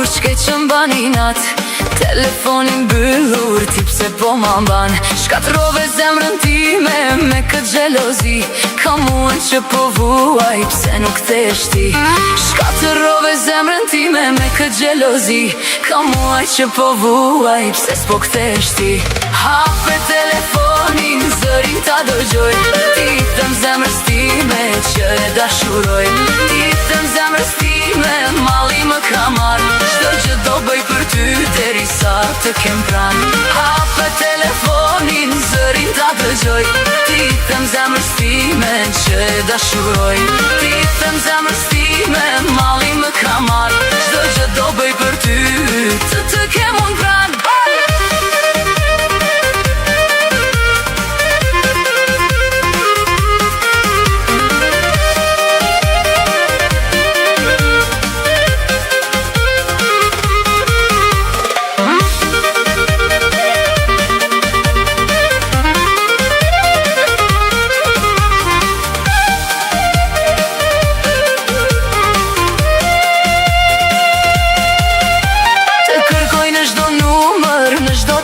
shkej që mban i nat, telefonin byllur, ti pse po ma mban. Shkatrove zemrën time me këtë gjelozi, ka muën që po vuaj, pse nuk t'esh ti. Shkatrove zemrën time me këtë gjelozi, ka muaj që po vuaj, pse s'po kthesh ti. Hape telefonin, zërin ta dëgjoj, ti thëm zemrës time që e dashuroj. Ti thëm zemrës time, mali më ka marrë, çdo gjë do bëj për ty deri sa të kem pran. Hape telefonin, zërin ta dëgjoj, ti thëm zemrës time që e dashuroj. Ti thëm zemrës time, mali më ka marrë, çdo gjë do bëj për ty të kem unë pran.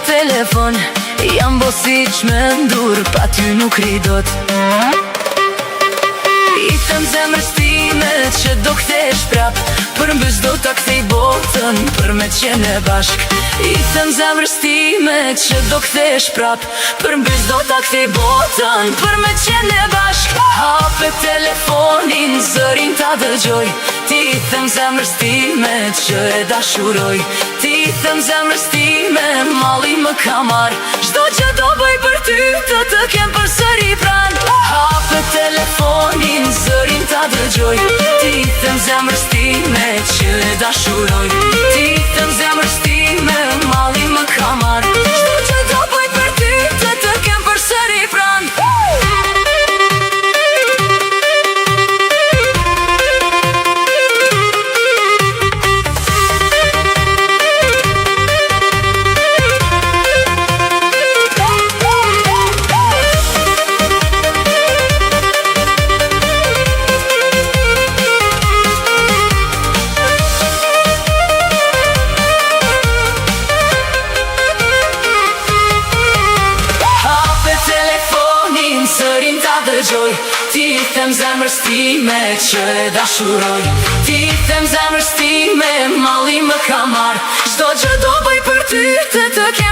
Telefon, jam bosi qme ndur, pa ty nuk ridot. I thëm zemrës time që do kthesh prap, për mbys do ta kthej botën, për me qene bashk. I thëm zemrës time që do kthesh prap, për mbys do ta kthej botën, për me qene bashk. Hape telefonin, zërin ta dëgjoj, ti thëm zemrës time që e dashuroj. Ti thëm zemrës time, mali më ka marrë, çdo gjë do bëj për ty të kem përsëri pran. Hape telefonin, zërin ta dëgjoj, ti thëm zemrës time që e dashuroj. Ti thëm zemrës time, mali më ka marrë, çdo gjë do bëj për ty të kem përsëri pran. Zërin ta dëgjoj, ti them zemrës time që e dashuroj. Ti them zemrës time, mali më ka marrë, çdo gjë do bëj për ty të kem